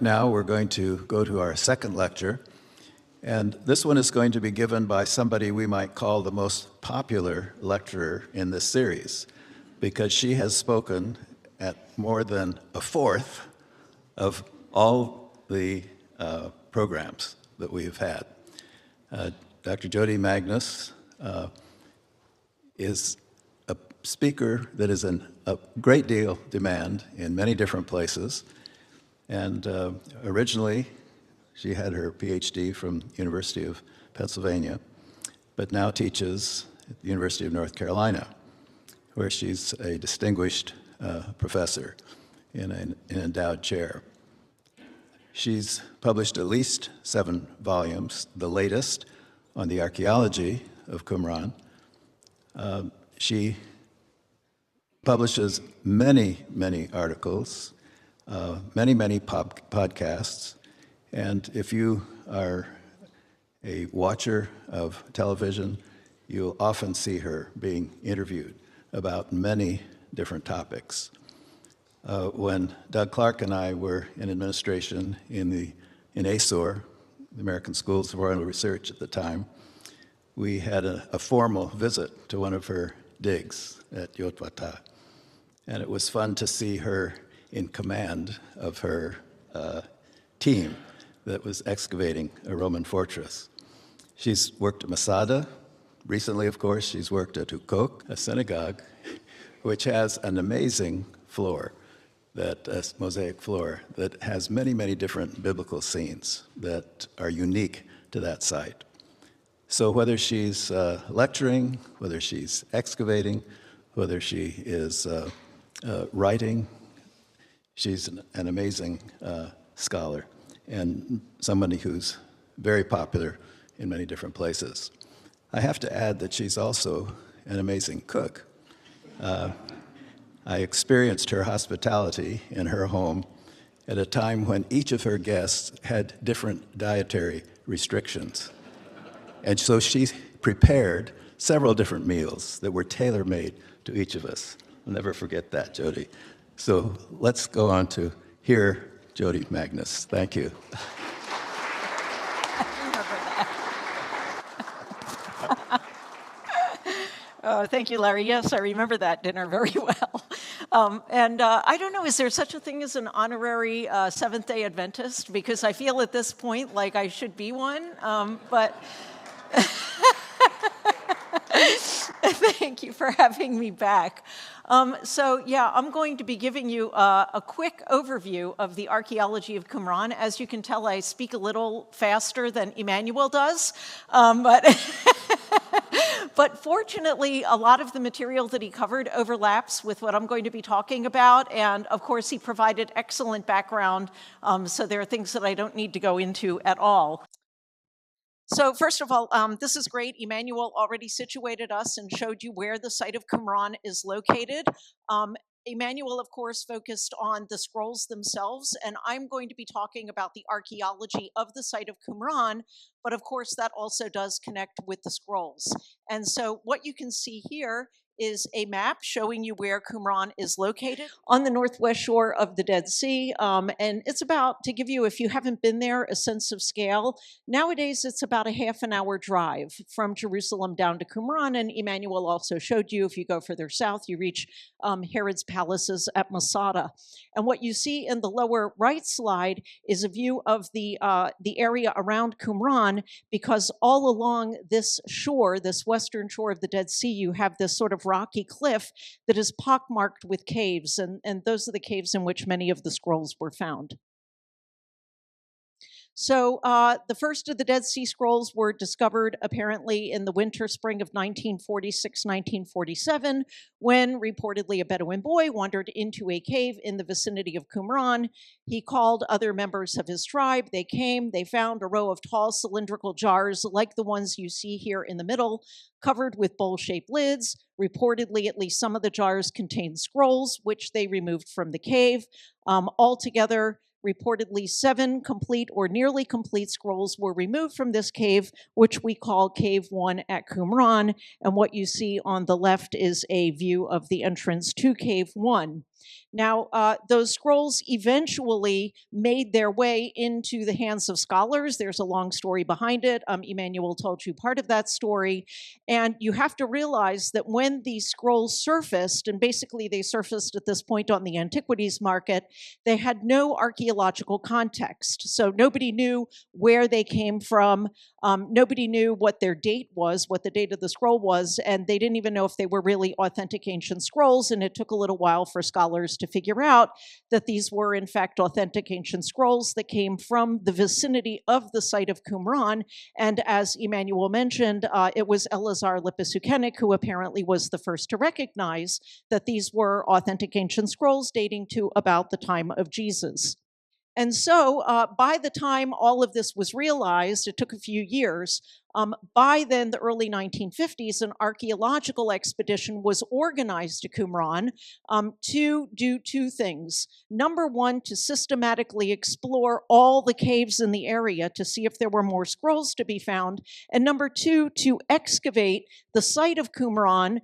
Now we're going to go to our second lecture, and this one is going to be given by somebody we might call the most popular lecturer in this series, because she has spoken at more than a fourth of all the programs that we've had. Dr. Jodi Magness is a speaker that is in a great deal demand in many different places. And originally, she had her PhD from University of Pennsylvania, but now teaches at the University of North Carolina, where she's a distinguished professor in an endowed chair. She's published at least 7 volumes, the latest on the archaeology of Qumran. She publishes many, many articles, many podcasts, and if you are a watcher of television, you'll often see her being interviewed about many different topics. When Doug Clark and I were in administration in ASOR, the American Schools of Oil Research at the time, we had a formal visit to one of her digs at Yotwata, and it was fun to see her in command of her team that was excavating a Roman fortress. She's worked at Masada. Recently, of course, she's worked at Huqoq, a synagogue, which has an amazing floor, a mosaic floor, that has many, many different biblical scenes that are unique to that site. So whether she's lecturing, whether she's excavating, whether she is writing, she's an amazing scholar and somebody who's very popular in many different places. I have to add that she's also an amazing cook. I experienced her hospitality in her home at a time when each of her guests had different dietary restrictions. And so she prepared several different meals that were tailor-made to each of us. I'll never forget that, Jodi. So let's go on to hear Jodi Magness. Thank you. Thank you, Larry. Yes, I remember that dinner very well. I don't know, is there such a thing as an honorary Seventh-day Adventist? Because I feel at this point like I should be one, but thank you for having me back. I'm going to be giving you a quick overview of the archaeology of Qumran. As you can tell, I speak a little faster than Emmanuel does, but fortunately, a lot of the material that he covered overlaps with what I'm going to be talking about, and of course, he provided excellent background, so there are things that I don't need to go into at all. So first of all, this is great. Emmanuel already situated us and showed you where the site of Qumran is located. Emmanuel, of course, focused on the scrolls themselves, and I'm going to be talking about the archaeology of the site of Qumran, but of course that also does connect with the scrolls. And so what you can see here is a map showing you where Qumran is located on the northwest shore of the Dead Sea. And it's about, to give you, if you haven't been there, a sense of scale. Nowadays, it's about a half-an-hour drive from Jerusalem down to Qumran. And Emmanuel also showed you, if you go further south, you reach Herod's palaces at Masada. And what you see in the lower right slide is a view of the area around Qumran, because all along this shore, this western shore of the Dead Sea, you have this sort of rocky cliff that is pockmarked with caves, and those are the caves in which many of the scrolls were found. So the first of the Dead Sea Scrolls were discovered apparently in the winter spring of 1946-1947, when reportedly a Bedouin boy wandered into a cave in the vicinity of Qumran. He called other members of his tribe. They came, they found a row of tall cylindrical jars like the ones you see here in the middle, covered with bowl-shaped lids. Reportedly, at least some of the jars contained scrolls, which they removed from the cave. Altogether, reportedly 7 complete or nearly complete scrolls were removed from this cave, which we call Cave 1 at Qumran. And what you see on the left is a view of the entrance to Cave 1. Now, those scrolls eventually made their way into the hands of scholars. There's a long story behind it. Emmanuel told you part of that story. And you have to realize that when these scrolls surfaced, and basically they surfaced at this point on the antiquities market, they had no archaeological context. So nobody knew where they came from. Nobody knew what their date was, what the date of the scroll was, and they didn't even know if they were really authentic ancient scrolls. And it took a little while for scholars to figure out that these were, in fact, authentic ancient scrolls that came from the vicinity of the site of Qumran. And as Emmanuel mentioned, it was Elazar Lippus Huqoq who apparently was the first to recognize that these were authentic ancient scrolls dating to about the time of Jesus. And so by the time all of this was realized, it took a few years. By then, the early 1950s, an archaeological expedition was organized to Qumran to do two things. Number one, to systematically explore all the caves in the area to see if there were more scrolls to be found. And number two, to excavate the site of Qumran,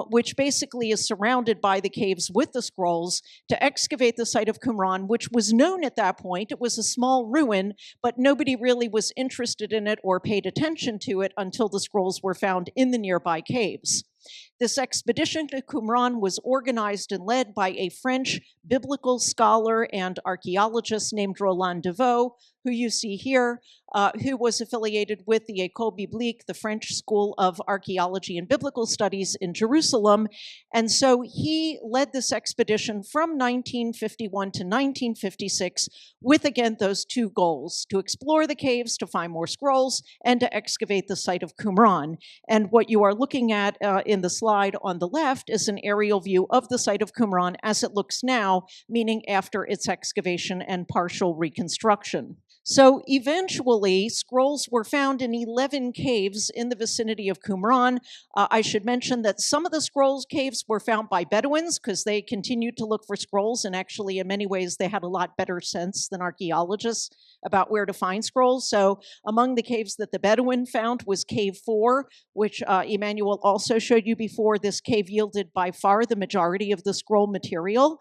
which basically is surrounded by the caves with the scrolls, to excavate the site of Qumran, which was known at that point. It was a small ruin, but nobody really was interested in it or paid attention to it until the scrolls were found in the nearby caves. This expedition to Qumran was organized and led by a French biblical scholar and archaeologist named Roland Deveau, who you see here, who was affiliated with the École Biblique, the French School of Archaeology and Biblical Studies in Jerusalem. And so he led this expedition from 1951 to 1956 with, again, those two goals: to explore the caves, to find more scrolls, and to excavate the site of Qumran. And what you are looking at in the slide on the left is an aerial view of the site of Qumran as it looks now, meaning after its excavation and partial reconstruction. So eventually, scrolls were found in 11 caves in the vicinity of Qumran. I should mention that some of the scrolls caves were found by Bedouins because they continued to look for scrolls, and actually in many ways they had a lot better sense than archaeologists about where to find scrolls. So among the caves that the Bedouin found was Cave 4, which Emmanuel also showed you before. This cave yielded by far the majority of the scroll material.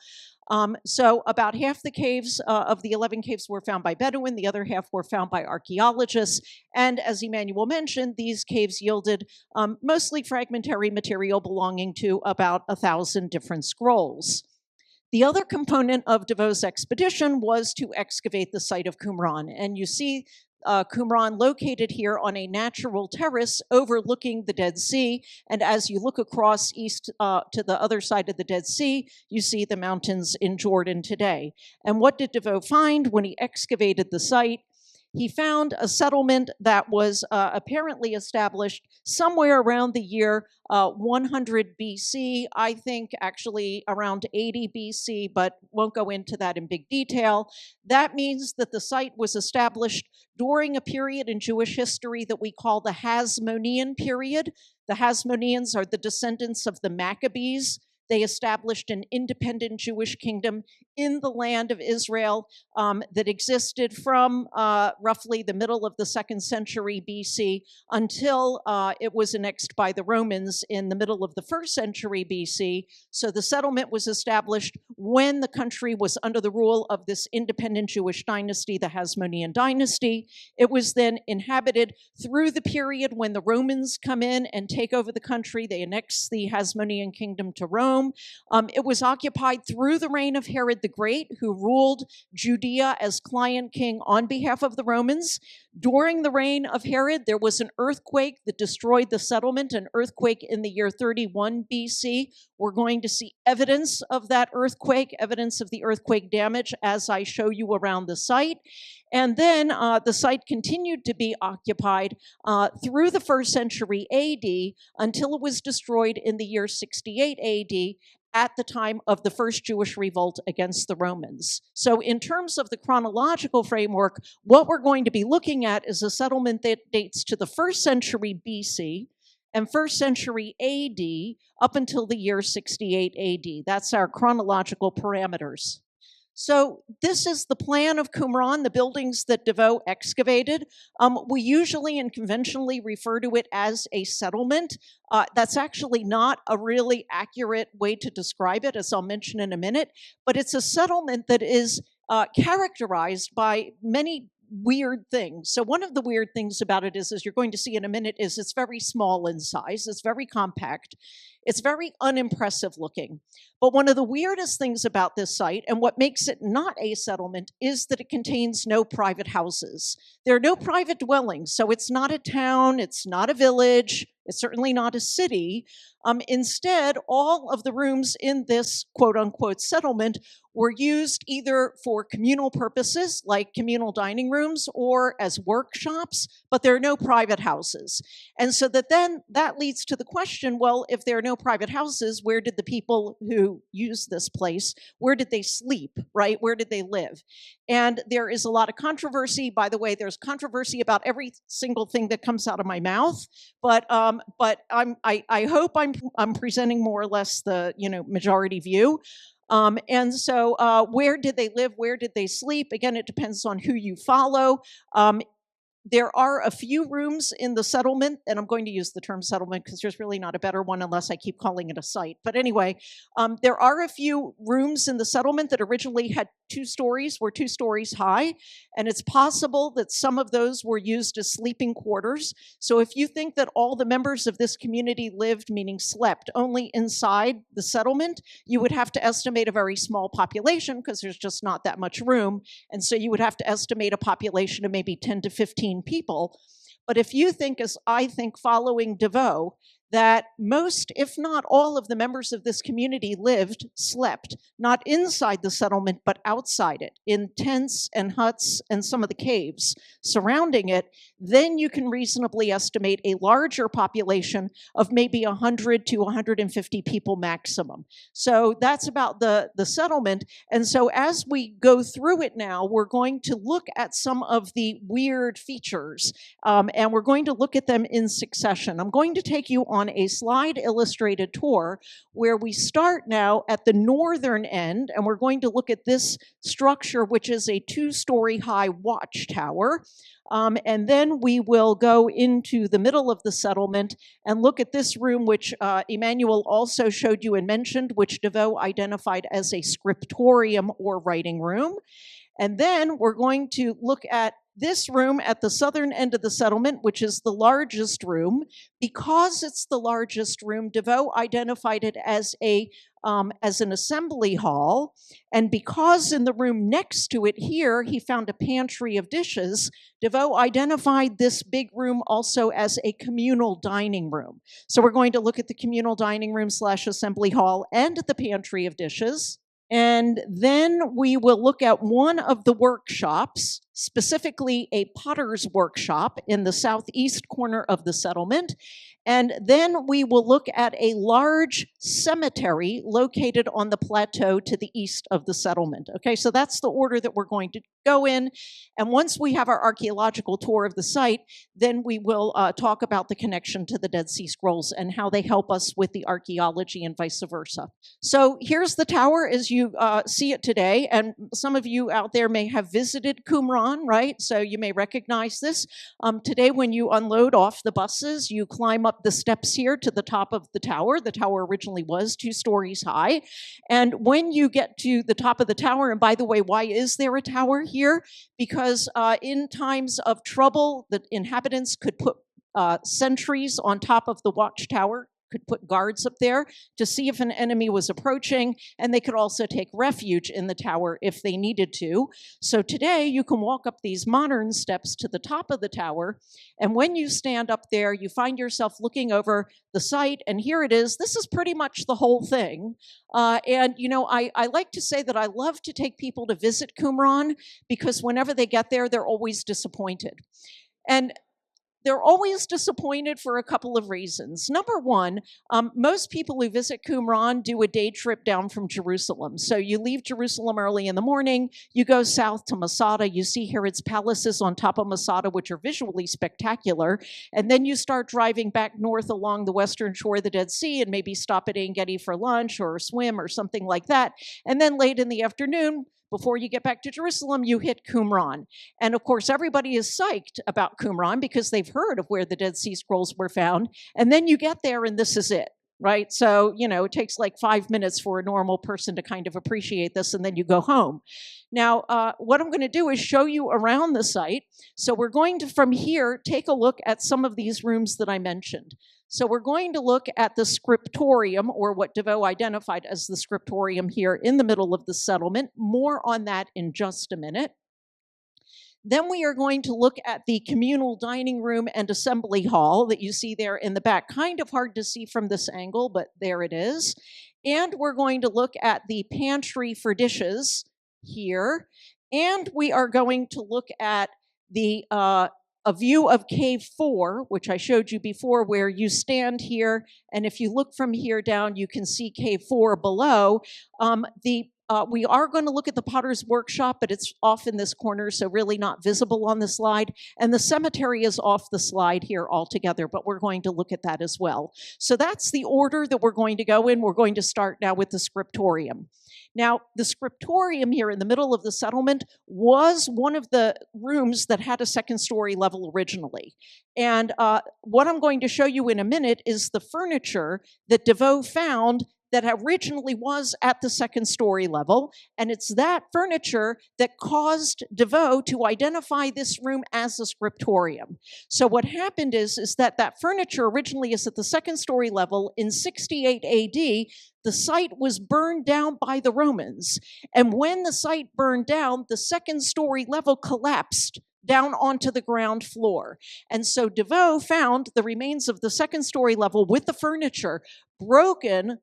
So about half the caves of the 11 caves were found by Bedouin, the other half were found by archaeologists. And as Emmanuel mentioned, these caves yielded mostly fragmentary material belonging to about 1,000 different scrolls. The other component of Deveau's expedition was to excavate the site of Qumran. And you see Qumran located here on a natural terrace overlooking the Dead Sea. And as you look across east to the other side of the Dead Sea, you see the mountains in Jordan today. And what did Deveau find when he excavated the site? He found a settlement that was apparently established somewhere around the year 100 BC, I think actually around 80 BC, but won't go into that in big detail. That means that the site was established during a period in Jewish history that we call the Hasmonean period. The Hasmoneans are the descendants of the Maccabees. They established an independent Jewish kingdom in the land of Israel that existed from roughly the middle of the 2nd century BC until it was annexed by the Romans in the middle of the 1st century BC. So the settlement was established when the country was under the rule of this independent Jewish dynasty, the Hasmonean dynasty. It was then inhabited through the period when the Romans come in and take over the country. They annex the Hasmonean kingdom to Rome. It was occupied through the reign of Herod the Great, who ruled Judea as client king on behalf of the Romans. During the reign of Herod, there was an earthquake that destroyed the settlement, an earthquake in the year 31 BC. We're going to see evidence of that earthquake, evidence of the earthquake damage as I show you around the site. And then the site continued to be occupied through the 1st century AD until it was destroyed in the year 68 AD at the time of the first Jewish revolt against the Romans. So in terms of the chronological framework, what we're going to be looking at is a settlement that dates to the 1st century BC and 1st century AD up until the year 68 AD. That's our chronological parameters. So this is the plan of Qumran, the buildings that DeVoe excavated. We usually and conventionally refer to it as a settlement. That's actually not a really accurate way to describe it, as I'll mention in a minute, but it's a settlement that is characterized by many weird things. So one of the weird things about it is, as you're going to see in a minute, is it's very small in size, it's very compact, it's very unimpressive looking. But one of the weirdest things about this site, and what makes it not a settlement, is that it contains no private houses. There are no private dwellings, so it's not a town, it's not a village, it's certainly not a city. Instead, all of the rooms in this quote-unquote settlement were used either for communal purposes, like communal dining rooms, or as workshops, but there are no private houses. And so that leads to the question, well, if there are no private houses, where did the people who use this place, where did they sleep, right? Where did they live? And there is a lot of controversy. By the way, there's controversy about every single thing that comes out of my mouth, but I hope I'm presenting more or less the majority view. And so where did they live? Where did they sleep? Again, it depends on who you follow. There are a few rooms in the settlement, and I'm going to use the term settlement because there's really not a better one unless I keep calling it a site. But anyway, there are a few rooms in the settlement that originally had 2 stories, were 2 stories high, and it's possible that some of those were used as sleeping quarters. So if you think that all the members of this community lived, meaning slept, only inside the settlement, you would have to estimate a very small population because there's just not that much room. And so you would have to estimate a population of maybe 10 to 15 people. But if you think, as I think following DeVoe, that most, if not all, of the members of this community slept, not inside the settlement, but outside it, in tents and huts and some of the caves surrounding it, then you can reasonably estimate a larger population of maybe 100 to 150 people maximum. So that's about the settlement. And so as we go through it now, we're going to look at some of the weird features, and we're going to look at them in succession. I'm going to take you on a slide illustrated tour where we start now at the northern end, and we're going to look at this structure, which is a 2-story high watchtower. And then we will go into the middle of the settlement and look at this room, which Emmanuel also showed you and mentioned, which DeVoe identified as a scriptorium or writing room. And then we're going to look at this room at the southern end of the settlement, which is the largest room. Because it's the largest room, DeVoe identified it as an assembly hall. And because in the room next to it here, he found a pantry of dishes, DeVoe identified this big room also as a communal dining room. So we're going to look at the communal dining room / assembly hall and the pantry of dishes. And then we will look at one of the workshops, specifically a potter's workshop in the southeast corner of the settlement. And then we will look at a large cemetery located on the plateau to the east of the settlement. Okay, so that's the order that we're going to go in. And once we have our archaeological tour of the site, then we will talk about the connection to the Dead Sea Scrolls and how they help us with the archaeology and vice versa. So here's the tower as you see it today. And some of you out there may have visited Qumran, right? So you may recognize this. Today, when you unload off the buses, you climb up the steps here to the top of the tower. The tower originally was 2 stories high. And when you get to the top of the tower, and by the way, why is there a tower here? Because in times of trouble, the inhabitants could put sentries on top of the watchtower, could put guards up there to see if an enemy was approaching, and they could also take refuge in the tower if they needed to. So today you can walk up these modern steps to the top of the tower, and when you stand up there, you find yourself looking over the site, and here it is. This is pretty much the whole thing. And I like to say that I love to take people to visit Qumran because whenever they get there, they're always disappointed. And they're always disappointed for a couple of reasons. Number one, most people who visit Qumran do a day trip down from Jerusalem. So you leave Jerusalem early in the morning, you go south to Masada, you see Herod's palaces on top of Masada, which are visually spectacular, and then you start driving back north along the western shore of the Dead Sea and maybe stop at Ein Gedi for lunch or a swim or something like that. And then late in the afternoon, Before you get back to Jerusalem, you hit Qumran. And of course, everybody is psyched about Qumran because they've heard of where the Dead Sea Scrolls were found. And then you get there and this is it, right? So, it takes like 5 minutes for a normal person to kind of appreciate this, and then you go home. Now, what I'm going to do is show you around the site. So we're going to, from here, take a look at some of these rooms that I mentioned. So we're going to look at the scriptorium, or what DeVoe identified as the scriptorium here in the middle of the settlement. More on that in just a minute. Then we are going to look at the communal dining room and assembly hall that you see there in the back. Kind of hard to see from this angle, but there it is. And we're going to look at the pantry for dishes here. And we are going to look at the a view of Cave 4, which I showed you before, where you stand here, and if you look from here down, you can see Cave 4 below. We are going to look at the potter's workshop, but it's off in this corner, so really not visible on the slide. And the cemetery is off the slide here altogether, but we're going to look at that as well. So that's the order that we're going to go in. We're going to start now with the scriptorium. Now, the scriptorium here in the middle of the settlement was one of the rooms that had a second-story level originally. And what I'm going to show you in a minute is the furniture that DeVoe found that originally was at the second-story level, and it's that furniture that caused DeVoe to identify this room as a scriptorium. So what happened is that furniture originally is at the second-story level. In 68 AD, the site was burned down by the Romans, and when the site burned down, the second-story level collapsed down onto the ground floor. And so DeVoe found the remains of the second-story level with the furniture broken,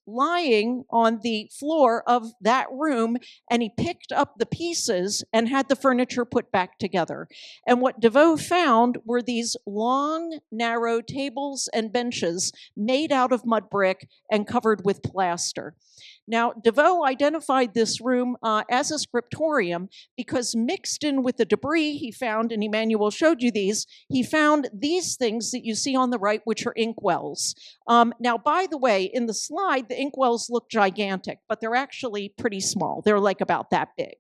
lying on the floor of that room, and he picked up the pieces and had the furniture put back together. And what DeVoe found were these long, narrow tables and benches made out of mud brick and covered with plaster. Now, DeVoe identified this room as a scriptorium because mixed in with the debris he found, and Emmanuel showed you these, he found these things that you see on the right, which are inkwells. Now, by the way, in the slide, the inkwells look gigantic, but they're actually pretty small. They're like about that big.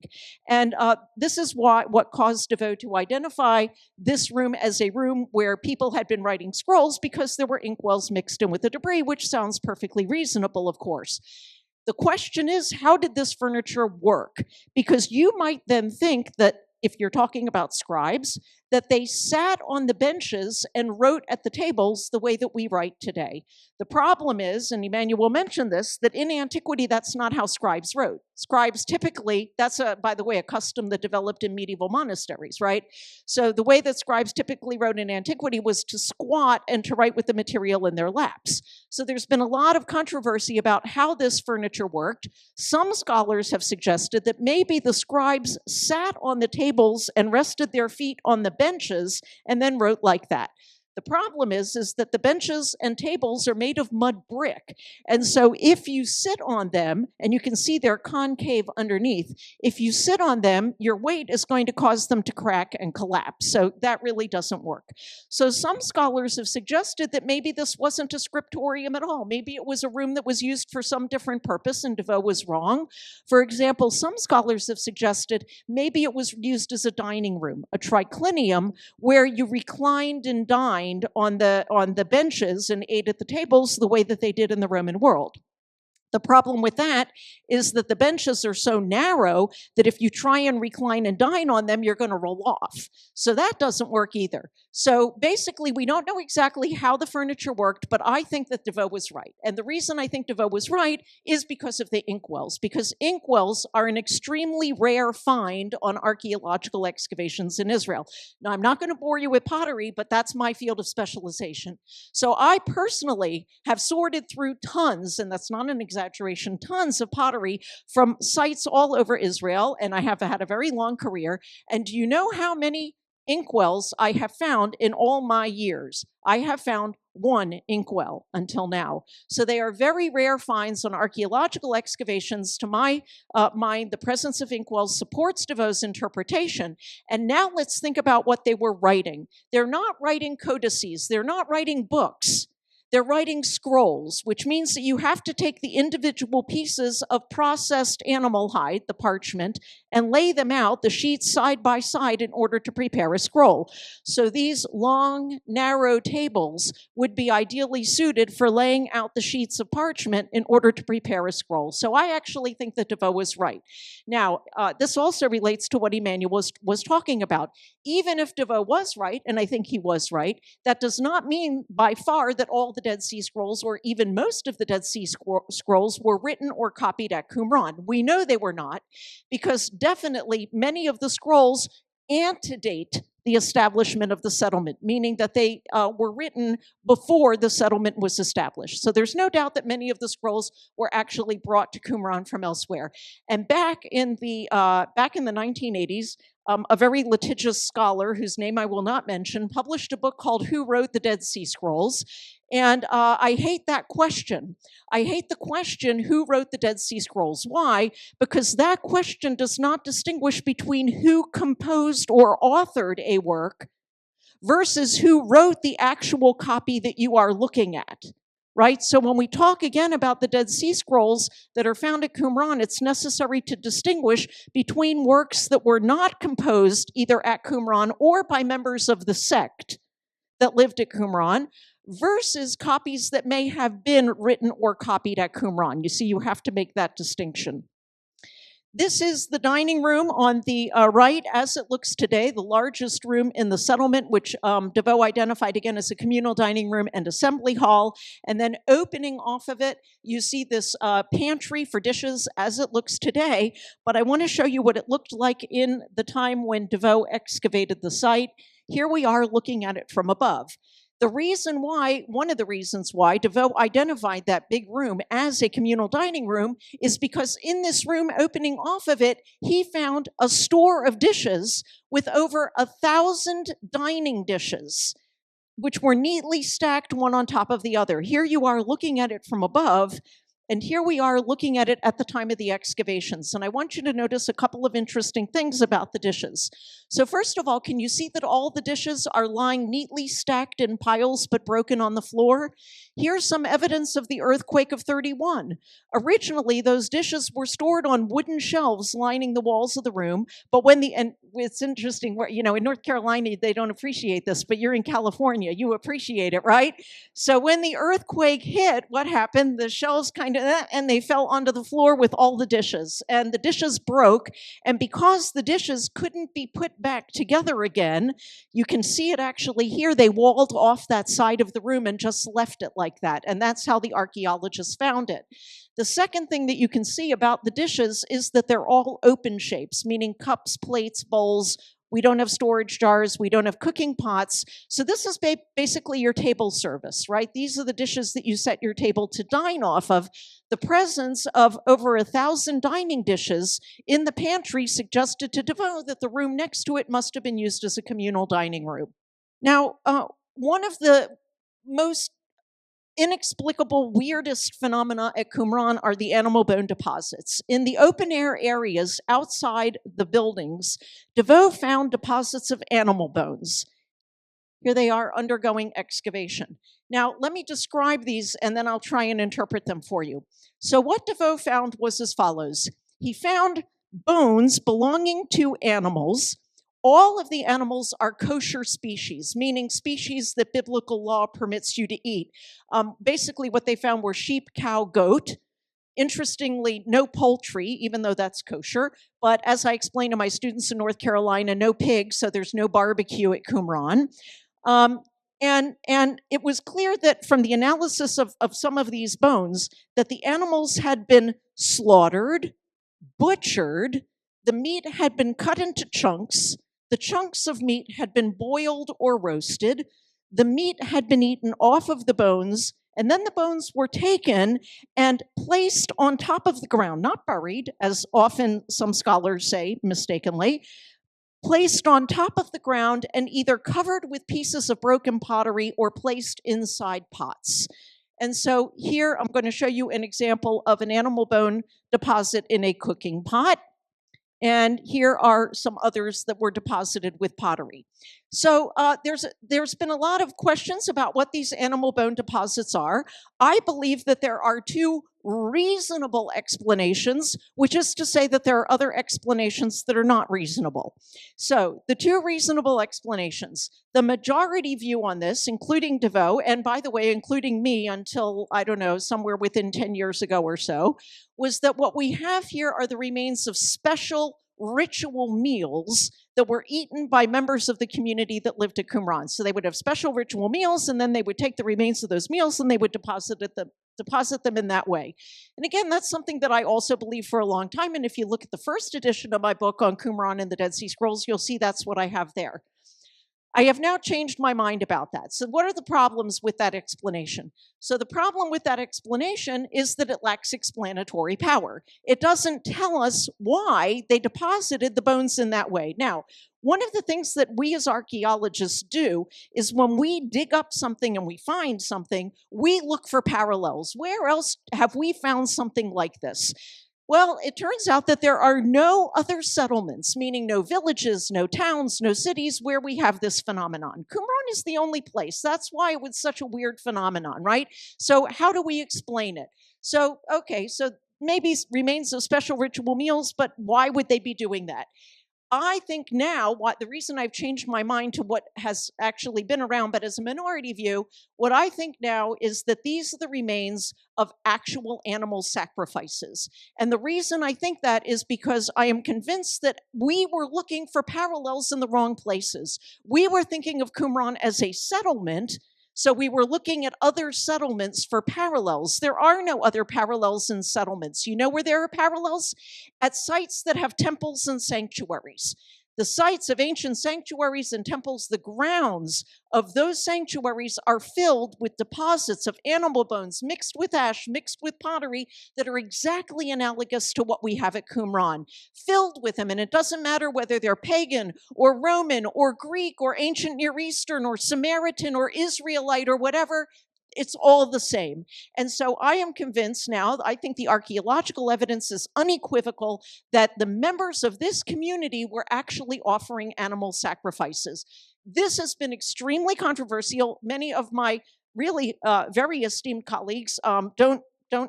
And this is what caused DeVoe to identify this room as a room where people had been writing scrolls, because there were inkwells mixed in with the debris, which sounds perfectly reasonable, of course. The question is, how did this furniture work? Because you might then think that if you're talking about scribes, that they sat on the benches and wrote at the tables the way that we write today. The problem is, and Emmanuel mentioned this, that in antiquity, that's not how scribes wrote. Scribes typically, that's, by the way, a custom that developed in medieval monasteries, right? So the way that scribes typically wrote in antiquity was to squat and to write with the material in their laps. So there's been a lot of controversy about how this furniture worked. Some scholars have suggested that maybe the scribes sat on the tables and rested their feet on the benches and then wrote like that. The problem is that the benches and tables are made of mud brick. And so if you sit on them, and you can see they're concave underneath, if you sit on them, your weight is going to cause them to crack and collapse. So that really doesn't work. So some scholars have suggested that maybe this wasn't a scriptorium at all. Maybe it was a room that was used for some different purpose, and DeVoe was wrong. For example, some scholars have suggested maybe it was used as a dining room, a triclinium, where you reclined and dined on the benches and ate at the tables the way that they did in the Roman world. The problem with that is that the benches are so narrow that if you try and recline and dine on them, you're going to roll off. So that doesn't work either. So basically, we don't know exactly how the furniture worked, but I think that DeVoe was right. And the reason I think DeVoe was right is because of the inkwells, because inkwells are an extremely rare find on archaeological excavations in Israel. Now, I'm not going to bore you with pottery, but that's my field of specialization. So I personally have sorted through tons, and that's not an exaggeration, tons of pottery from sites all over Israel, and I have had a very long career. And do you know how many inkwells I have found in all my years? I have found one inkwell until now. So they are very rare finds on archaeological excavations. To my mind, the presence of inkwells supports DeVoe's interpretation. And now let's think about what they were writing. They're not writing codices. They're not writing books. they're writing scrolls, which means that you have to take the individual pieces of processed animal hide, the parchment, and lay them out, the sheets side by side, in order to prepare a scroll. So these long, narrow tables would be ideally suited for laying out the sheets of parchment in order to prepare a scroll. So I actually think that DeVoe was right. Now, this also relates to what Emmanuel was talking about. Even if DeVoe was right, and I think he was right, that does not mean by far that all the Dead Sea Scrolls, or even most of the Dead Sea Scrolls, were written or copied at Qumran. We know they were not, because definitely many of the scrolls antedate the establishment of the settlement, meaning that they were written before the settlement was established. So there's no doubt that many of the scrolls were actually brought to Qumran from elsewhere. And back in the 1980s, a very litigious scholar, whose name I will not mention, published a book called Who Wrote the Dead Sea Scrolls? And I hate that question. I hate the question, who wrote the Dead Sea Scrolls? Why? Because that question does not distinguish between who composed or authored a work versus who wrote the actual copy that you are looking at. Right? So when we talk again about the Dead Sea Scrolls that are found at Qumran, it's necessary to distinguish between works that were not composed either at Qumran or by members of the sect that lived at Qumran versus copies that may have been written or copied at Qumran. You see, you have to make that distinction. This is the dining room on the right as it looks today, the largest room in the settlement, which DeVoe identified again as a communal dining room and assembly hall. And then opening off of it, you see this pantry for dishes as it looks today. But I want to show you what it looked like in the time when DeVoe excavated the site. Here we are looking at it from above. One of the reasons why DeVoe identified that big room as a communal dining room is because in this room opening off of it, he found a store of dishes with over 1,000 dining dishes, which were neatly stacked one on top of the other. Here you are looking at it from above, and here we are looking at it at the time of the excavations. And I want you to notice a couple of interesting things about the dishes. So first of all, can you see that all the dishes are lying neatly stacked in piles but broken on the floor? Here's some evidence of the earthquake of 31. Originally, those dishes were stored on wooden shelves lining the walls of the room, but and it's interesting, in North Carolina, they don't appreciate this, but you're in California, you appreciate it, right? So when the earthquake hit, what happened? The shelves and they fell onto the floor with all the dishes, and the dishes broke, and because the dishes couldn't be put back together again, you can see it actually here, they walled off that side of the room and just left it like that, and that's how the archaeologists found it. The second thing that you can see about the dishes is that they're all open shapes, meaning cups, plates, bowls. We don't have storage jars. We don't have cooking pots. So this is basically your table service, right? These are the dishes that you set your table to dine off of. The presence of over 1,000 dining dishes in the pantry suggested to DeVoe that the room next to it must have been used as a communal dining room. Now, one of the most inexplicable, weirdest phenomena at Qumran are the animal bone deposits. In the open air areas outside the buildings, DeVoe found deposits of animal bones. Here they are undergoing excavation. Now, let me describe these and then I'll try and interpret them for you. So what DeVoe found was as follows. He found bones belonging to animals. All of the animals are kosher species, meaning species that biblical law permits you to eat. Basically, what they found were sheep, cow, goat. Interestingly, no poultry, even though that's kosher. But as I explained to my students in North Carolina, no pigs, so there's no barbecue at Qumran. And it was clear that from the analysis of some of these bones, that the animals had been slaughtered, butchered, the meat had been cut into chunks, the chunks of meat had been boiled or roasted, the meat had been eaten off of the bones, and then the bones were taken and placed on top of the ground, not buried, as often some scholars say mistakenly, placed on top of the ground and either covered with pieces of broken pottery or placed inside pots. And so here I'm going to show you an example of an animal bone deposit in a cooking pot. And here are some others that were deposited with pottery. So there's been a lot of questions about what these animal bone deposits are. I believe that there are two reasonable explanations, which is to say that there are other explanations that are not reasonable. So the two reasonable explanations, the majority view on this, including DeVoe, and by the way, including me until, I don't know, somewhere within 10 years ago or so, was that what we have here are the remains of special ritual meals that were eaten by members of the community that lived at Qumran. So they would have special ritual meals, and then they would take the remains of those meals and they would deposit them in that way. And again, that's something that I also believe for a long time. And if you look at the first edition of my book on Qumran and the Dead Sea Scrolls, you'll see that's what I have there. I have now changed my mind about that. So what are the problems with that explanation? So the problem with that explanation is that it lacks explanatory power. It doesn't tell us why they deposited the bones in that way. Now, one of the things that we as archaeologists do is when we dig up something and we find something, we look for parallels. Where else have we found something like this? Well, it turns out that there are no other settlements, meaning no villages, no towns, no cities where we have this phenomenon. Qumran is the only place. That's why it was such a weird phenomenon, right? So how do we explain it? So, okay, so maybe remains of special ritual meals, but why would they be doing that? I think now, the reason I've changed my mind to what has actually been around, but as a minority view, what I think now is that these are the remains of actual animal sacrifices. And the reason I think that is because I am convinced that we were looking for parallels in the wrong places. We were thinking of Qumran as a settlement, so we were looking at other settlements for parallels. There are no other parallels in settlements. You know where there are parallels? At sites that have temples and sanctuaries. The sites of ancient sanctuaries and temples, the grounds of those sanctuaries are filled with deposits of animal bones mixed with ash, mixed with pottery that are exactly analogous to what we have at Qumran, filled with them. And it doesn't matter whether they're pagan or Roman or Greek or ancient Near Eastern or Samaritan or Israelite or whatever. It's all the same. And so I am convinced now, I think the archaeological evidence is unequivocal that the members of this community were actually offering animal sacrifices. This has been extremely controversial. Many of my really very esteemed colleagues don't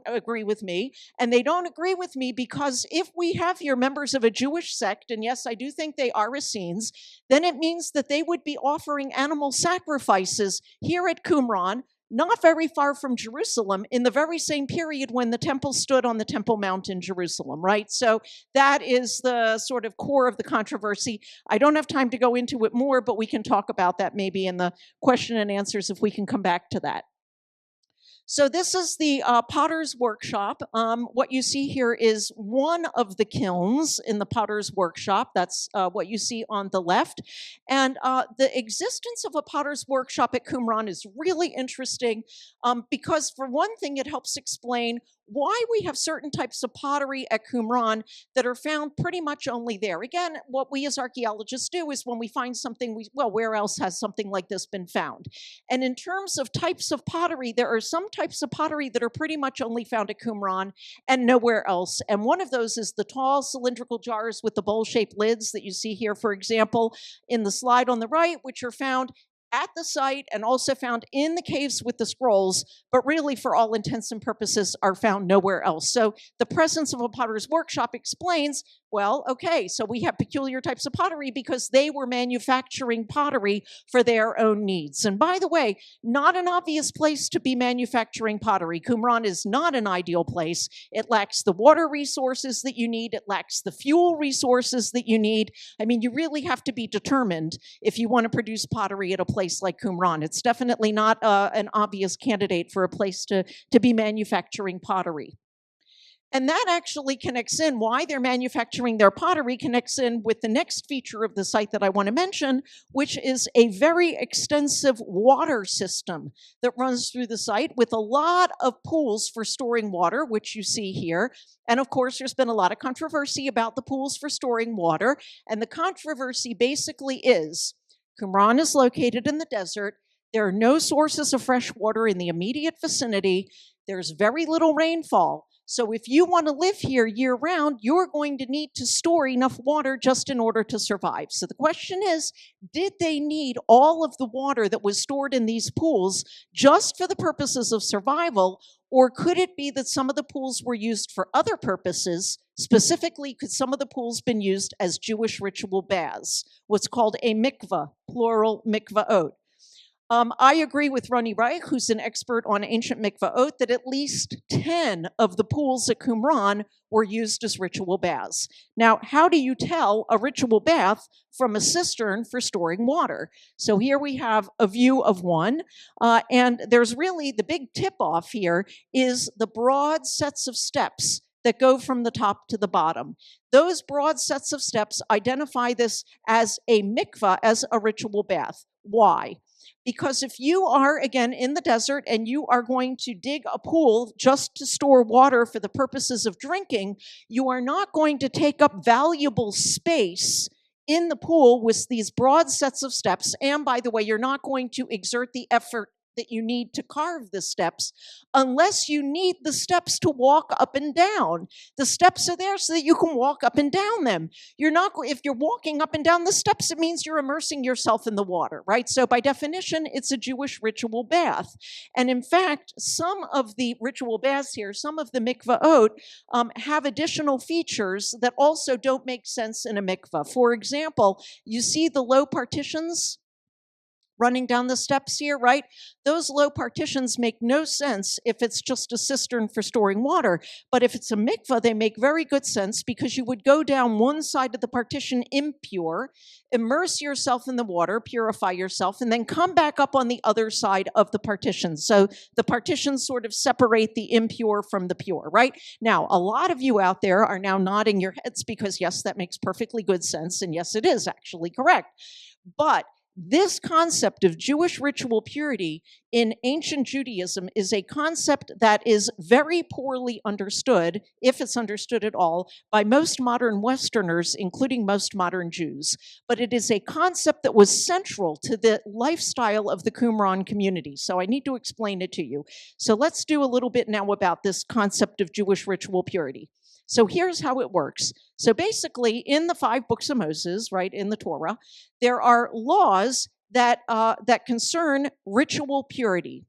agree with me. And they don't agree with me because if we have here members of a Jewish sect, and yes, I do think they are Essenes, then it means that they would be offering animal sacrifices here at Qumran, not very far from Jerusalem, in the very same period when the temple stood on the Temple Mount in Jerusalem, right? So that is the sort of core of the controversy. I don't have time to go into it more, but we can talk about that maybe in the question and answers if we can come back to that. So this is the Potter's Workshop. What you see here is one of the kilns in the Potter's Workshop. That's what you see on the left. And the existence of a Potter's Workshop at Qumran is really interesting because, for one thing, it helps explain why we have certain types of pottery at Qumran that are found pretty much only there. Again, what we as archaeologists do is when we find something, where else has something like this been found? And in terms of types of pottery, there are some types of pottery that are pretty much only found at Qumran and nowhere else. And one of those is the tall cylindrical jars with the bowl-shaped lids that you see here, for example, in the slide on the right, which are found at the site and also found in the caves with the scrolls, but really for all intents and purposes are found nowhere else. So the presence of a Potter's Workshop explains, well, okay, so we have peculiar types of pottery because they were manufacturing pottery for their own needs. And by the way, not an obvious place to be manufacturing pottery. Qumran is not an ideal place. It lacks the water resources that you need. It lacks the fuel resources that you need. I mean, you really have to be determined if you want to produce pottery at a place like Qumran. It's definitely not an obvious candidate for a place to be manufacturing pottery. And that actually connects in, why they're manufacturing their pottery connects in with the next feature of the site that I want to mention, which is a very extensive water system that runs through the site with a lot of pools for storing water, which you see here. And of course, there's been a lot of controversy about the pools for storing water. And the controversy basically is, Qumran is located in the desert. There are no sources of fresh water in the immediate vicinity. There's very little rainfall. So if you want to live here year-round, you're going to need to store enough water just in order to survive. So the question is, did they need all of the water that was stored in these pools just for the purposes of survival, or could it be that some of the pools were used for other purposes? Specifically, could some of the pools been used as Jewish ritual baths, what's called a mikvah, plural mikvaot? I agree with Ronnie Reich, who's an expert on ancient mikvaot, that at least 10 of the pools at Qumran were used as ritual baths. Now, how do you tell a ritual bath from a cistern for storing water? So here we have a view of one, and there's really the big tip-off here is the broad sets of steps that go from the top to the bottom. Those broad sets of steps identify this as a mikvah, as a ritual bath. Why? Because if you are, again, in the desert and you are going to dig a pool just to store water for the purposes of drinking, you are not going to take up valuable space in the pool with these broad sets of steps. And by the way, you're not going to exert the effort that you need to carve the steps unless you need the steps to walk up and down. The steps are there so that you can walk up and down them. You're not, if you're walking up and down the steps, it means you're immersing yourself in the water, right? So by definition, it's a Jewish ritual bath. And in fact, some of the ritual baths here, some of the mikvaot, have additional features that also don't make sense in a mikvah. For example, you see the low partitions running down the steps here, right? Those low partitions make no sense if it's just a cistern for storing water. But if it's a mikvah, they make very good sense because you would go down one side of the partition impure, immerse yourself in the water, purify yourself, and then come back up on the other side of the partition. So the partitions sort of separate the impure from the pure, right? Now, a lot of you out there are now nodding your heads because yes, that makes perfectly good sense. And yes, it is actually correct. But this concept of Jewish ritual purity in ancient Judaism is a concept that is very poorly understood, if it's understood at all, by most modern Westerners, including most modern Jews. But it is a concept that was central to the lifestyle of the Qumran community. So I need to explain it to you. So let's do a little bit now about this concept of Jewish ritual purity. So here's how it works. So basically, in the 5 books of Moses, right, in the Torah, there are laws that concern ritual purity.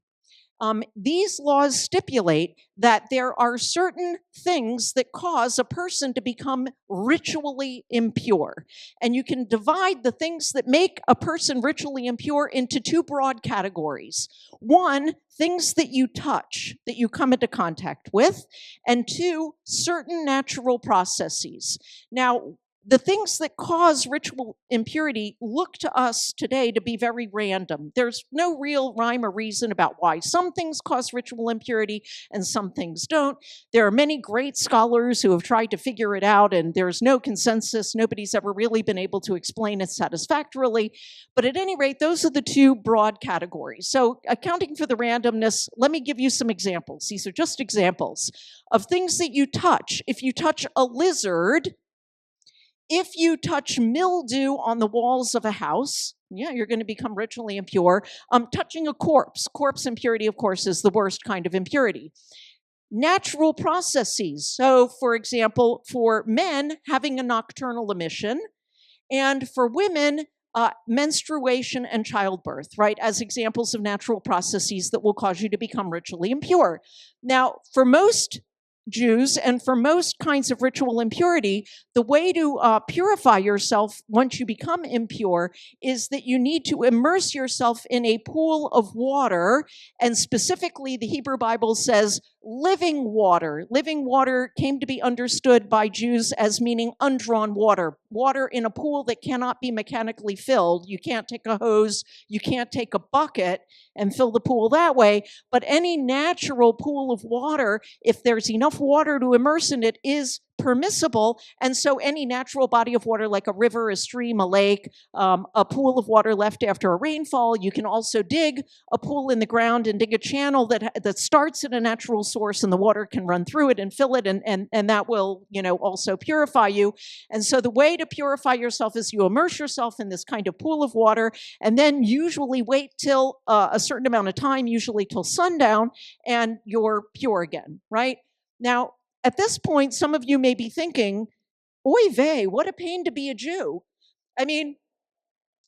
These laws stipulate that there are certain things that cause a person to become ritually impure. And you can divide the things that make a person ritually impure into 2 broad categories. 1, things that you touch, that you come into contact with, and 2, certain natural processes. Now, the things that cause ritual impurity look to us today to be very random. There's no real rhyme or reason about why some things cause ritual impurity and some things don't. There are many great scholars who have tried to figure it out, and there's no consensus. Nobody's ever really been able to explain it satisfactorily. But at any rate, those are the 2 broad categories. So accounting for the randomness, let me give you some examples. These are just examples of things that you touch. If you touch a lizard, if you touch mildew on the walls of a house, yeah, you're going to become ritually impure. Touching a corpse impurity, of course, is the worst kind of impurity. Natural processes. So, for example, for men, having a nocturnal emission, and for women, menstruation and childbirth, right, as examples of natural processes that will cause you to become ritually impure. Now, for most Jews and for most kinds of ritual impurity, the way to purify yourself once you become impure is that you need to immerse yourself in a pool of water, and specifically the Hebrew Bible says living water. Living water came to be understood by Jews as meaning undrawn water, water in a pool that cannot be mechanically filled. You can't take a hose, you can't take a bucket and fill the pool that way, but any natural pool of water, if there's enough water to immerse in it, is permissible. And so any natural body of water, like a river, a stream, a lake, a pool of water left after a rainfall, you can also dig a pool in the ground and dig a channel that starts at a natural source, and the water can run through it and fill it, and that will, also purify you. And so the way to purify yourself is you immerse yourself in this kind of pool of water, and then usually wait till a certain amount of time, usually till sundown, and you're pure again, right? Now, at this point, some of you may be thinking, oy vey, what a pain to be a Jew. I mean,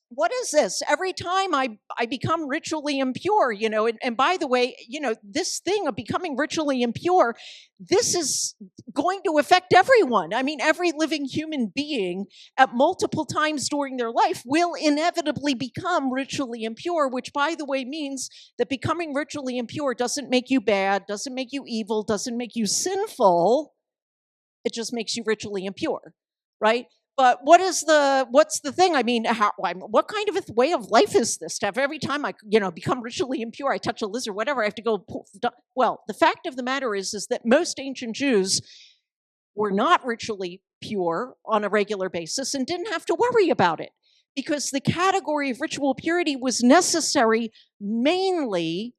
what is this? Every time I become ritually impure, and by the way, this thing of becoming ritually impure, this is going to affect everyone. I mean, every living human being at multiple times during their life will inevitably become ritually impure, which, by the way, means that becoming ritually impure doesn't make you bad, doesn't make you evil, doesn't make you sinful. It just makes you ritually impure, right? But what's the thing? I mean, what kind of a way of life is this? To have every time I, become ritually impure, I touch a lizard, whatever, I have to go. Well, the fact of the matter is that most ancient Jews were not ritually pure on a regular basis and didn't have to worry about it, because the category of ritual purity was necessary mainly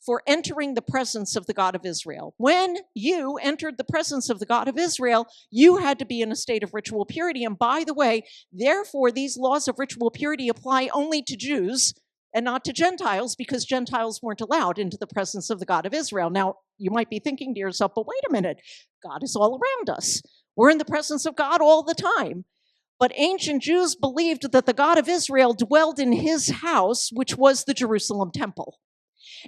for entering the presence of the God of Israel. When you entered the presence of the God of Israel, you had to be in a state of ritual purity. And by the way, therefore, these laws of ritual purity apply only to Jews and not to Gentiles, because Gentiles weren't allowed into the presence of the God of Israel. Now, you might be thinking to yourself, but wait a minute, God is all around us. We're in the presence of God all the time. But ancient Jews believed that the God of Israel dwelled in his house, which was the Jerusalem temple.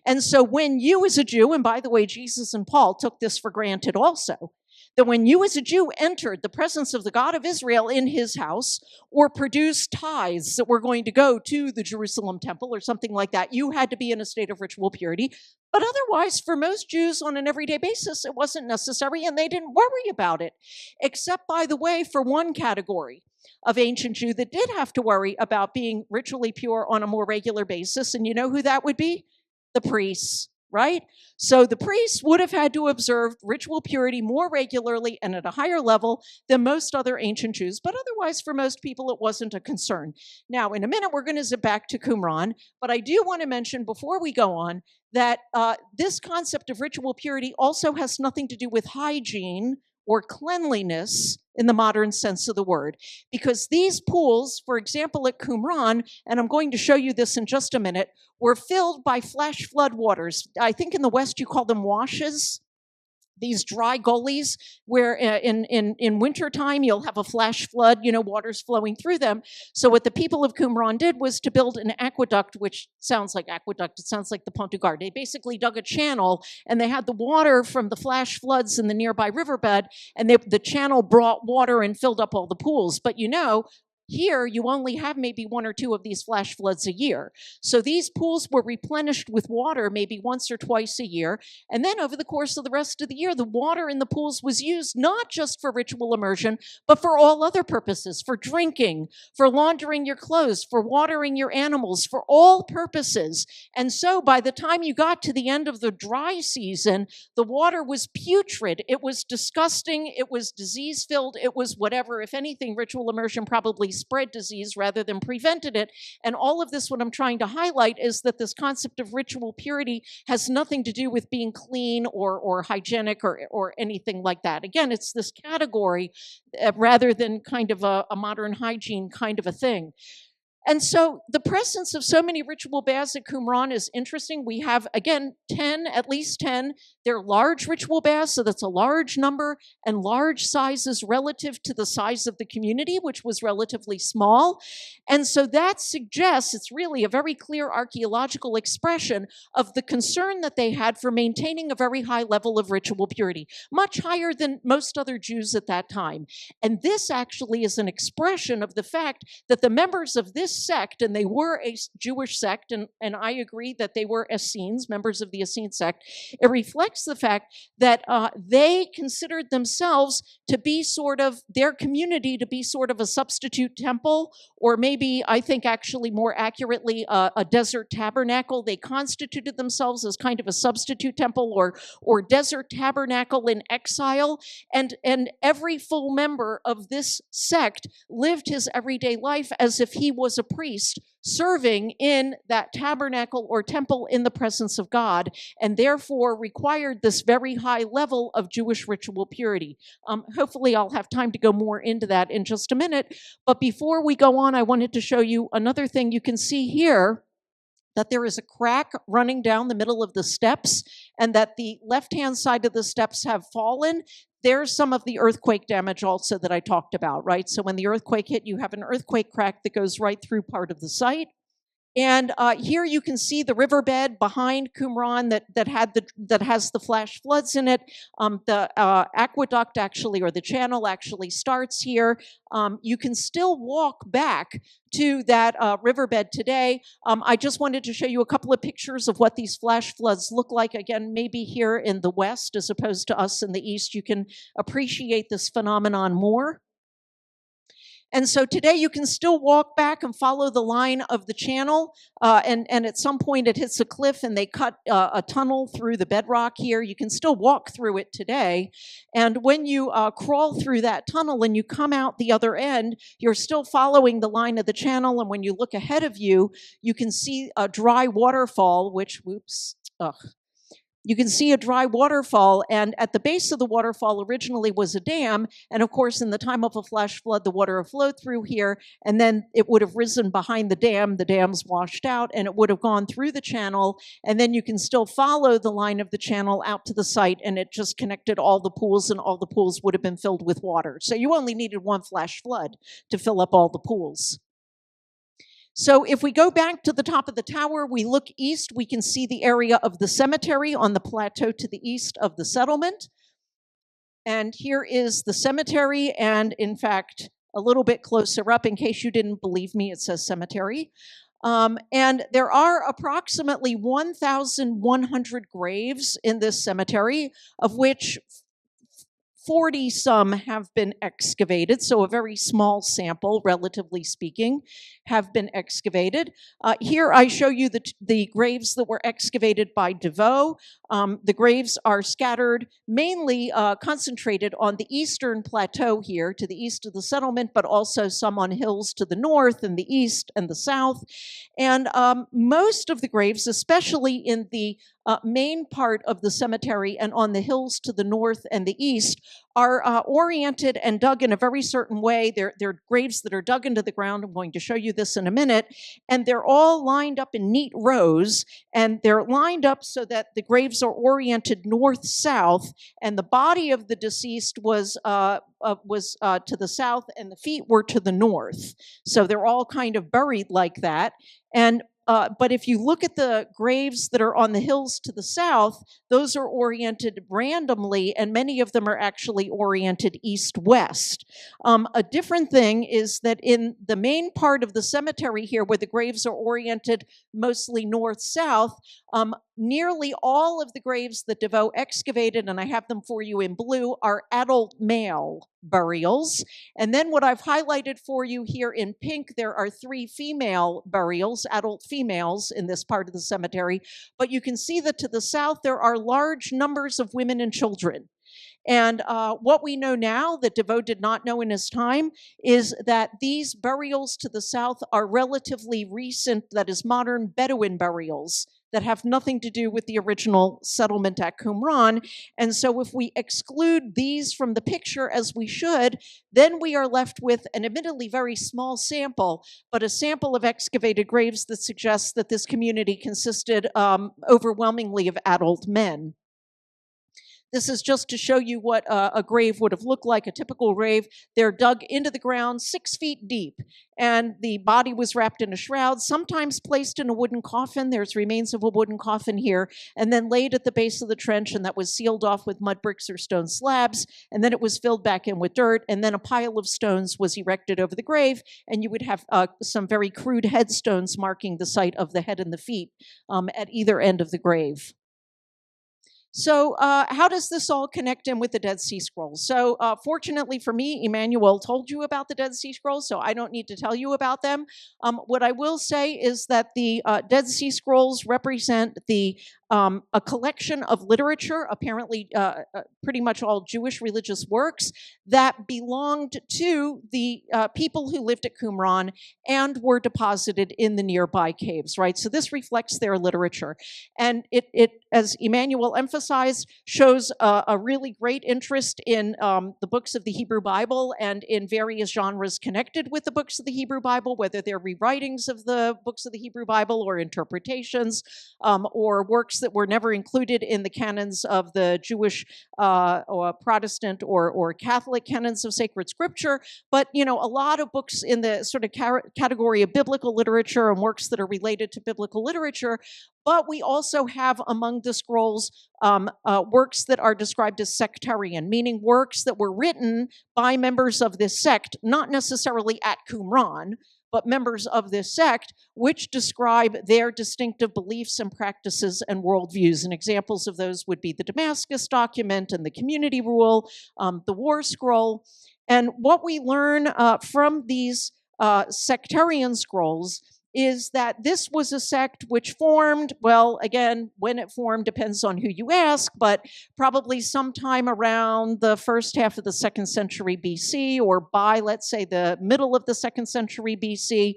And so when you as a Jew, and by the way, Jesus and Paul took this for granted also, that when you as a Jew entered the presence of the God of Israel in his house, or produced tithes that were going to go to the Jerusalem temple or something like that, you had to be in a state of ritual purity. But otherwise, for most Jews on an everyday basis, it wasn't necessary, and they didn't worry about it, except, by the way, for one category of ancient Jew that did have to worry about being ritually pure on a more regular basis. And you know who that would be? The priests, right? So the priests would have had to observe ritual purity more regularly and at a higher level than most other ancient Jews. But otherwise, for most people, it wasn't a concern. Now, in a minute, we're going to zip back to Qumran. But I do want to mention before we go on that this concept of ritual purity also has nothing to do with hygiene or cleanliness in the modern sense of the word. Because these pools, for example, at Qumran, and I'm going to show you this in just a minute, were filled by flash flood waters. I think in the West you call them washes. These dry gullies where in wintertime you'll have a flash flood, water's flowing through them. So what the people of Qumran did was to build an aqueduct, which sounds like aqueduct, it sounds like the Pont du Gard. They basically dug a channel, and they had the water from the flash floods in the nearby riverbed, and the channel brought water and filled up all the pools. But here, you only have maybe one or two of these flash floods a year. So these pools were replenished with water maybe once or twice a year. And then over the course of the rest of the year, the water in the pools was used not just for ritual immersion, but for all other purposes, for drinking, for laundering your clothes, for watering your animals, for all purposes. And so by the time you got to the end of the dry season, the water was putrid. It was disgusting. It was disease-filled. It was whatever. If anything, ritual immersion probably spread disease rather than prevented it. And all of this, what I'm trying to highlight is that this concept of ritual purity has nothing to do with being clean or hygienic or anything like that. Again, it's this category rather than kind of a modern hygiene kind of a thing. And so the presence of so many ritual baths at Qumran is interesting. We have, again, at least 10. They're large ritual baths, so that's a large number, and large sizes relative to the size of the community, which was relatively small. And so that suggests it's really a very clear archaeological expression of the concern that they had for maintaining a very high level of ritual purity, much higher than most other Jews at that time. And this actually is an expression of the fact that the members of this sect, and they were a Jewish sect, and I agree that they were Essenes, members of the Essene sect, it reflects the fact that they considered themselves to be their community to be sort of a substitute temple, or maybe, I think actually more accurately, a desert tabernacle. They constituted themselves as kind of a substitute temple or desert tabernacle in exile, and every full member of this sect lived his everyday life as if he was a priest serving in that tabernacle or temple in the presence of God, and therefore required this very high level of Jewish ritual purity. Hopefully I'll have time to go more into that in just a minute, but before we go on, I wanted to show you another thing. You can see here that there is a crack running down the middle of the steps and that the left-hand side of the steps have fallen. There's some of the earthquake damage also that I talked about, right? So when the earthquake hit, you have an earthquake crack that goes right through part of the site. And here you can see the riverbed behind Qumran that has the flash floods in it. The aqueduct actually, or the channel actually starts here. You can still walk back to that riverbed today. I just wanted to show you a couple of pictures of what these flash floods look like. Again, maybe here in the west as opposed to us in the east, you can appreciate this phenomenon more. And so today you can still walk back and follow the line of the channel, and at some point it hits a cliff and they cut a tunnel through the bedrock here. You can still walk through it today. And when you crawl through that tunnel and you come out the other end, you're still following the line of the channel. And when you look ahead of you, you can see a dry waterfall, which, you can see a dry waterfall, and at the base of the waterfall originally was a dam, and of course in the time of a flash flood the water flowed through here, and then it would have risen behind the dam's washed out, and it would have gone through the channel, and then you can still follow the line of the channel out to the site, and it just connected all the pools, and all the pools would have been filled with water. So you only needed one flash flood to fill up all the pools. So if we go back to the top of the tower, we look east, we can see the area of the cemetery on the plateau to the east of the settlement. And here is the cemetery, and in fact, a little bit closer up, in case you didn't believe me, it says cemetery. And there are approximately 1,100 graves in this cemetery, of which 40 some have been excavated, so a very small sample, relatively speaking, have been excavated. Here I show you the graves that were excavated by DeVoe. The graves are scattered, mainly concentrated on the eastern plateau here, to the east of the settlement, but also some on hills to the north and the east and the south. And most of the graves, especially in the main part of the cemetery and on the hills to the north and the east, are oriented and dug in a very certain way. They're graves that are dug into the ground. I'm going to show you this in a minute. And they're all lined up in neat rows. And they're lined up so that the graves are oriented north-south. And the body of the deceased was to the south and the feet were to the north. So they're all kind of buried like that. And but if you look at the graves that are on the hills to the south, those are oriented randomly, and many of them are actually oriented east-west. A different thing is that in the main part of the cemetery here, where the graves are oriented mostly north-south, nearly all of the graves that DeVoe excavated, and I have them for you in blue, are adult male burials. And then what I've highlighted for you here in pink, there are 3 female burials, adult females in this part of the cemetery. But you can see that to the south, there are large numbers of women and children. And what we know now that DeVoe did not know in his time is that these burials to the south are relatively recent, that is modern Bedouin burials that have nothing to do with the original settlement at Qumran. And so if we exclude these from the picture, as we should, then we are left with an admittedly very small sample, but a sample of excavated graves that suggests that this community consisted overwhelmingly of adult men. This is just to show you what a grave would have looked like, a typical grave. They're dug into the ground 6 feet deep, and the body was wrapped in a shroud, sometimes placed in a wooden coffin. There's remains of a wooden coffin here, and then laid at the base of the trench, and that was sealed off with mud bricks or stone slabs, and then it was filled back in with dirt, and then a pile of stones was erected over the grave, and you would have some very crude headstones marking the site of the head and the feet at either end of the grave. So how does this all connect in with the Dead Sea Scrolls? So fortunately for me, Emmanuel told you about the Dead Sea Scrolls, so I don't need to tell you about them. What I will say is that the Dead Sea Scrolls represent the a collection of literature, apparently pretty much all Jewish religious works, that belonged to the people who lived at Qumran and were deposited in the nearby caves, right? So this reflects their literature. And it as Emmanuel emphasized, shows a really great interest in the books of the Hebrew Bible and in various genres connected with the books of the Hebrew Bible, whether they're rewritings of the books of the Hebrew Bible or interpretations or works that were never included in the canons of the Jewish or Protestant or Catholic canons of sacred scripture. But, a lot of books in the sort of category of biblical literature and works that are related to biblical literature. But we also have among the scrolls works that are described as sectarian, meaning works that were written by members of this sect, not necessarily at Qumran, but members of this sect, which describe their distinctive beliefs and practices and worldviews. And examples of those would be the Damascus document and the community rule, the war scroll. And what we learn from these sectarian scrolls is that this was a sect which formed, well, again, when it formed depends on who you ask, but probably sometime around the first half of the 2nd century BC, or by, let's say, the middle of the 2nd century BC.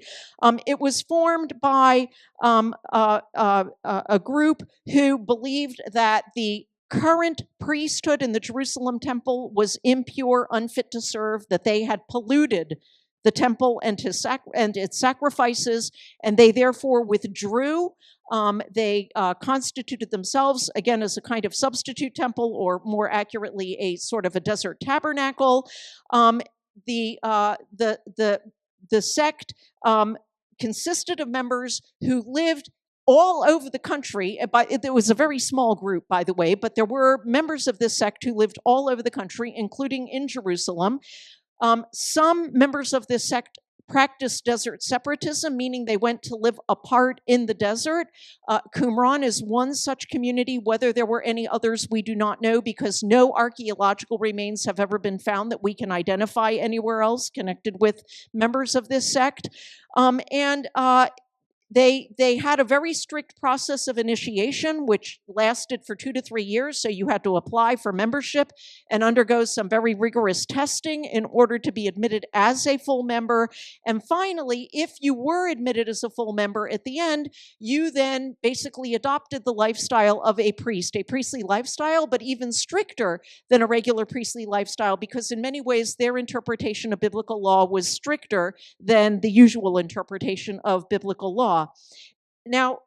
It was formed by a group who believed that the current priesthood in the Jerusalem temple was impure, unfit to serve, that they had polluted the temple and its sacrifices, and they therefore withdrew. They constituted themselves, again, as a kind of substitute temple, or more accurately, a sort of a desert tabernacle. The sect consisted of members who lived all over the country. It was a very small group, by the way, but there were members of this sect who lived all over the country, including in Jerusalem. Some members of this sect practiced desert separatism, meaning they went to live apart in the desert. Qumran is one such community. Whether there were any others, we do not know, because no archaeological remains have ever been found that we can identify anywhere else connected with members of this sect. They had a very strict process of initiation, which lasted for 2 to 3 years. So you had to apply for membership and undergo some very rigorous testing in order to be admitted as a full member. And finally, if you were admitted as a full member at the end, you then basically adopted the lifestyle of a priestly lifestyle, but even stricter than a regular priestly lifestyle, because in many ways their interpretation of biblical law was stricter than the usual interpretation of biblical law. Now,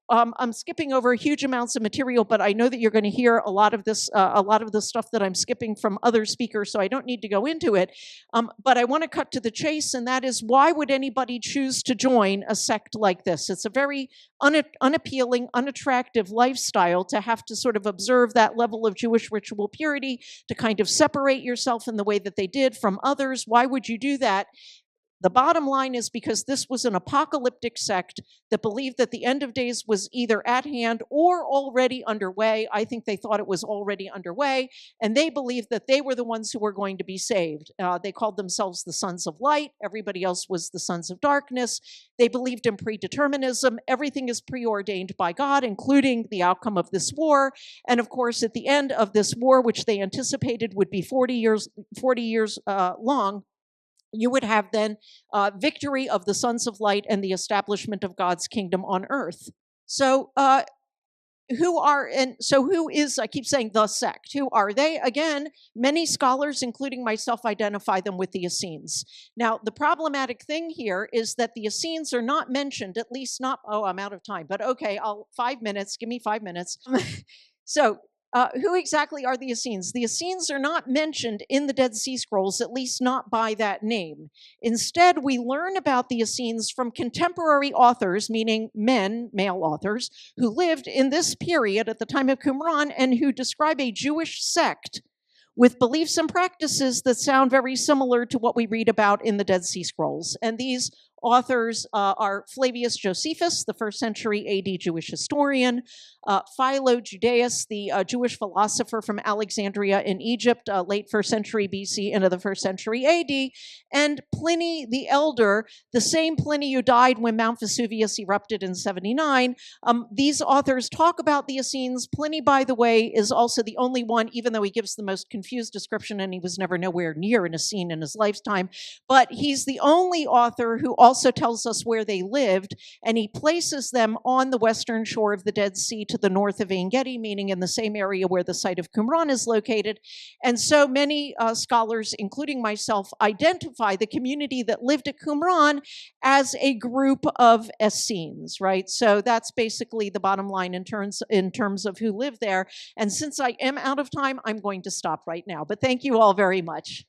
I'm skipping over huge amounts of material, but I know that you're going to hear a lot of the stuff that I'm skipping from other speakers, so I don't need to go into it. But I want to cut to the chase, and that is, why would anybody choose to join a sect like this? It's a very unappealing, unattractive lifestyle to have to sort of observe that level of Jewish ritual purity, to kind of separate yourself in the way that they did from others. Why would you do that? The bottom line is because this was an apocalyptic sect that believed that the end of days was either at hand or already underway. I think they thought it was already underway, and they believed that they were the ones who were going to be saved. They called themselves the sons of light. Everybody else was the sons of darkness. They believed in predeterminism. Everything is preordained by God, including the outcome of this war. And of course, at the end of this war, which they anticipated would be 40 years long, you would have then victory of the sons of light and the establishment of God's kingdom on earth. So who is, I keep saying the sect, who are they? Again, many scholars, including myself, identify them with the Essenes. Now, the problematic thing here is that the Essenes are not mentioned, at least not, I'm out of time, but okay, 5 minutes, give me 5 minutes. So, who exactly are the Essenes? The Essenes are not mentioned in the Dead Sea Scrolls, at least not by that name. Instead, we learn about the Essenes from contemporary authors, meaning men, male authors, who lived in this period at the time of Qumran and who describe a Jewish sect with beliefs and practices that sound very similar to what we read about in the Dead Sea Scrolls. And these authors are Flavius Josephus, the 1st century AD Jewish historian, Philo Judaeus, the Jewish philosopher from Alexandria in Egypt, late 1st century BC into the 1st century AD, and Pliny the Elder, the same Pliny who died when Mount Vesuvius erupted in 79. These authors talk about the Essenes. Pliny, by the way, is also the only one, even though he gives the most confused description and he was never nowhere near an Essene in his lifetime, but he's the only author who also tells us where they lived, and he places them on the western shore of the Dead Sea to the north of En Gedi, meaning in the same area where the site of Qumran is located. And so many scholars, including myself, identify the community that lived at Qumran as a group of Essenes, right? So that's basically the bottom line in terms of who lived there. And since I am out of time, I'm going to stop right now. But thank you all very much.